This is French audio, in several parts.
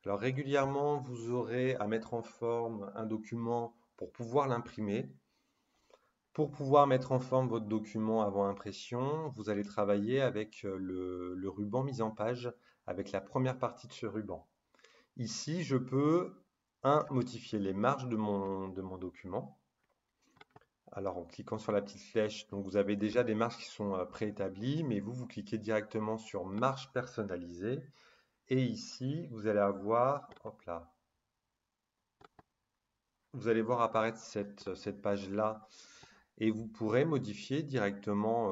Alors régulièrement, vous aurez à mettre en forme un document pour pouvoir l'imprimer. Pour pouvoir mettre en forme votre document avant impression, vous allez travailler avec le ruban mise en page, avec la première partie de ce ruban. Ici, je peux, modifier les marges de mon document. Alors, en cliquant sur la petite flèche, donc vous avez déjà des marges qui sont préétablies, mais vous cliquez directement sur marge personnalisée. Et ici, vous allez avoir, hop là, vous allez voir apparaître cette page-là et vous pourrez modifier directement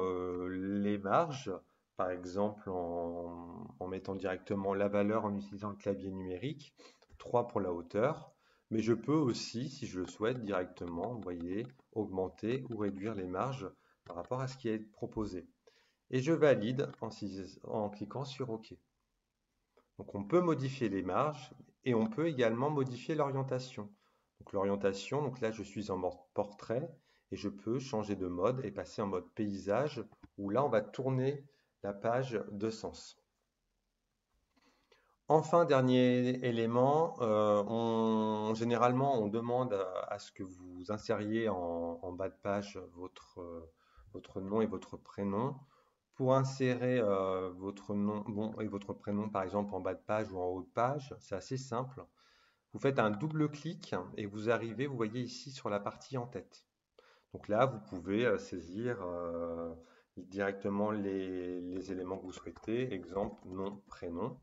les marges, par exemple en mettant directement la valeur en utilisant le clavier numérique, 3 pour la hauteur, mais je peux aussi, si je le souhaite, directement, vous voyez, augmenter ou réduire les marges par rapport à ce qui est proposé. Et je valide en cliquant sur OK. Donc on peut modifier les marges et on peut également modifier l'orientation. Donc l'orientation, donc là je suis en mode portrait et je peux changer de mode et passer en mode paysage où là on va tourner la page de sens. Enfin, dernier élément, généralement on demande à ce que vous insériez en bas de page votre nom et votre prénom. Pour insérer votre nom bon, et votre prénom, par exemple, en bas de page ou en haut de page, c'est assez simple. Vous faites un double clic et vous arrivez, vous voyez ici sur la partie en tête. Donc là, vous pouvez saisir directement les éléments que vous souhaitez, exemple, nom, prénom.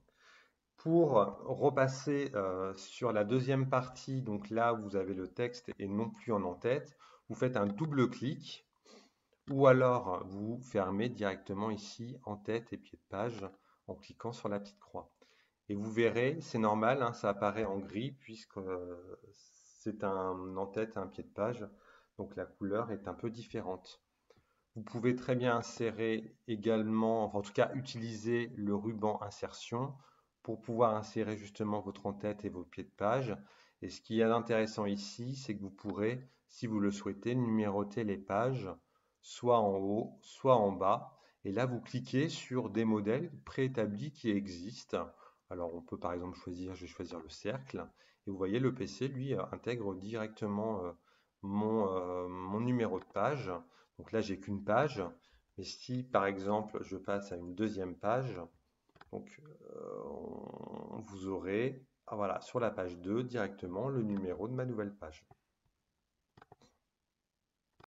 Pour repasser sur la deuxième partie, donc là où vous avez le texte et non plus en en-tête, vous faites un double clic ou alors vous fermez directement ici en tête et pied de page en cliquant sur la petite croix. Et vous verrez, c'est normal, hein, ça apparaît en gris puisque c'est un en tête et un pied de page, donc la couleur est un peu différente. Vous pouvez très bien insérer également, enfin en tout cas utiliser le ruban insertion pour pouvoir insérer justement votre en-tête et vos pieds de page. Et ce qui est intéressant ici, c'est que vous pourrez, si vous le souhaitez, numéroter les pages, soit en haut, soit en bas. Et là, vous cliquez sur des modèles préétablis qui existent. Alors on peut par exemple choisir, je vais choisir le cercle. Et vous voyez, le PC, lui, intègre directement mon numéro de page. Donc là, j'ai qu'une page. Mais si, par exemple, je passe à une deuxième page, donc vous aurez, voilà, sur la page 2 directement le numéro de ma nouvelle page.